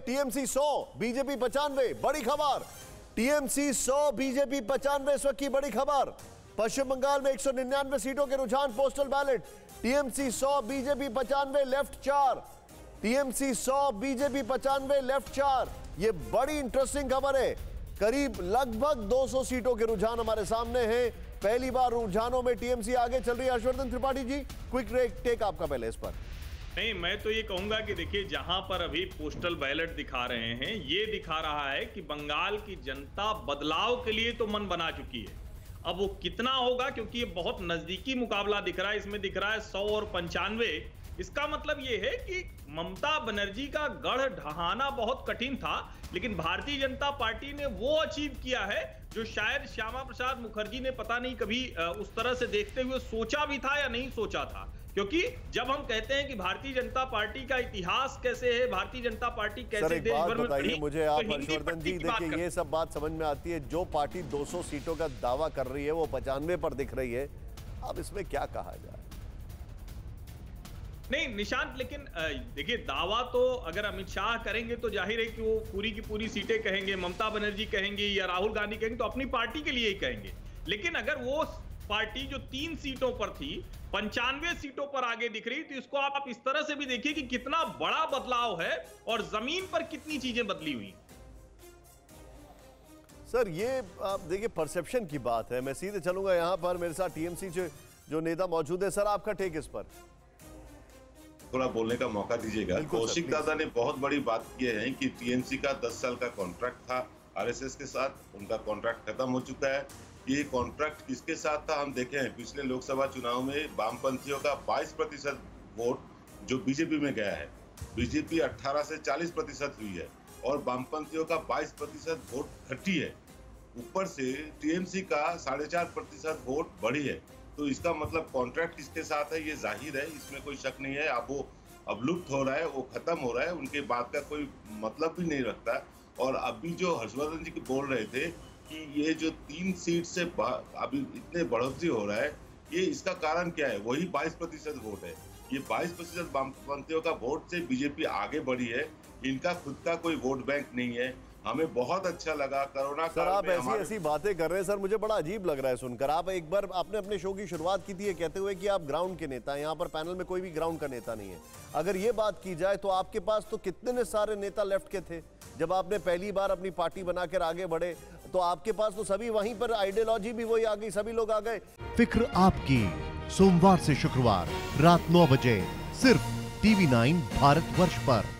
TMC 100 BJP 95, बड़ी खबर। TMC 100 BJP 95 इस वक्त की बड़ी खबर। पश्चिम बंगाल में 199 सीटों के रुझान postal ballot. TMC 100 BJP 95 left 4। TMC 100 BJP 95 left 4। ये बड़ी इंटरेस्टिंग खबर है। करीब लगभग 200 सीटों के रुझान हमारे सामने हैं। पहली बार रुझानों में टीएमसी आगे चल रही है। हर्षवर्धन त्रिपाठी जी, क्विक टेक आपका पहले इस पर। नहीं, मैं तो ये कहूंगा कि देखिए, जहां पर अभी पोस्टल बैलेट दिखा रहे हैं, ये दिखा रहा है कि बंगाल की जनता बदलाव के लिए तो मन बना चुकी है। अब वो कितना होगा, क्योंकि ये बहुत नजदीकी मुकाबला दिख रहा है। इसमें दिख रहा है 100 और 95। इसका मतलब ये है कि ममता बनर्जी का गढ़ ढहाना बहुत कठिन था, लेकिन भारतीय जनता पार्टी ने वो अचीव किया है जो शायद श्यामा प्रसाद मुखर्जी ने पता नहीं कभी उस तरह से देखते हुए सोचा भी था या नहीं सोचा था। क्योंकि जब हम कहते हैं कि भारतीय जनता पार्टी का इतिहास कैसे है, भारतीय जनता पार्टी कैसे देश भर में बताइए मुझे आप हर्षवर्धन जी। देखिए, ये सब बात समझ में आती है। जो पार्टी 200 सीटों का दावा कर रही है वो 95 पर दिख रही है। अब इसमें क्या कहा जाए? नहीं निशांत, लेकिन देखिए, दावा तो अगर अमित शाह करेंगे तो जाहिर है कि वो पूरी की पूरी सीटें कहेंगे, ममता बनर्जी कहेंगे या राहुल गांधी कहेंगे तो अपनी पार्टी के लिए ही कहेंगे। लेकिन अगर वो पार्टी जो 3 सीटों पर थी 95 सीटों पर आगे दिख रही, तो इसको आप इस तरह से भी देखिए कि कितना बड़ा बदलाव है और जमीन पर कितनी चीजें बदली हुई। सर, ये आप देखिए, परसेप्शन की बात है। मैं सीधे चलूंगा यहां पर। मेरे साथ टीएमसी जो नेता मौजूद है। सर, आपका टेक इस पर। थोड़ा बोलने का मौका दीजिएगा। कौशिक दादा ने बहुत बड़ी बात की है कि टीएमसी का 10 साल का कॉन्ट्रैक्ट था आरएसएस के साथ। उनका कॉन्ट्रैक्ट खत्म हो चुका है। ये कॉन्ट्रैक्ट किसके साथ था हम देखे हैं। पिछले लोकसभा चुनाव में वामपंथियों का 22% वोट जो बीजेपी में गया है। बीजेपी 18 से 40% हुई है और वामपंथियों का 22% वोट घटी है। ऊपर से टीएमसी का 4.5% वोट बढ़ी है। तो इसका मतलब कॉन्ट्रैक्ट किसके साथ है ये जाहिर है, इसमें कोई शक नहीं है। अब वो लुप्त हो रहा है, वो खत्म हो रहा है, उनके बात का कोई मतलब भी नहीं रखता। और अभी जो हर्षवर्धन जी बोल रहे थे कि ये जो 3 सीट से अभी इतने बढ़ोतरी हो रहा है, ये इसका कारण क्या है? वही 22% वोट है। ये 22% वामपंथियों का वोट से बीजेपी आगे बढ़ी है। इनका खुद का कोई वोट बैंक नहीं है। हमें बहुत अच्छा लगा कोरोना सर, आप ऐसी बातें कर रहे हैं। सर, मुझे बड़ा अजीब लग रहा है सुनकर। आप एक बार आपने अपने शो की शुरुआत की थी कहते हुए कि आप ग्राउंड के नेता हैं। यहाँ पर पैनल में कोई भी ग्राउंड का नेता नहीं है। अगर ये बात की जाए तो आपके पास तो कितने सारे नेता लेफ्ट के थे। जब आपने पहली बार अपनी पार्टी बनाकर आगे बढ़े तो आपके पास तो सभी वहीं पर आइडियोलॉजी भी वही आ गई, सभी लोग आ गए। फिक्र आपकी, सोमवार से शुक्रवार रात 9 बजे सिर्फ TV9 भारतवर्ष पर।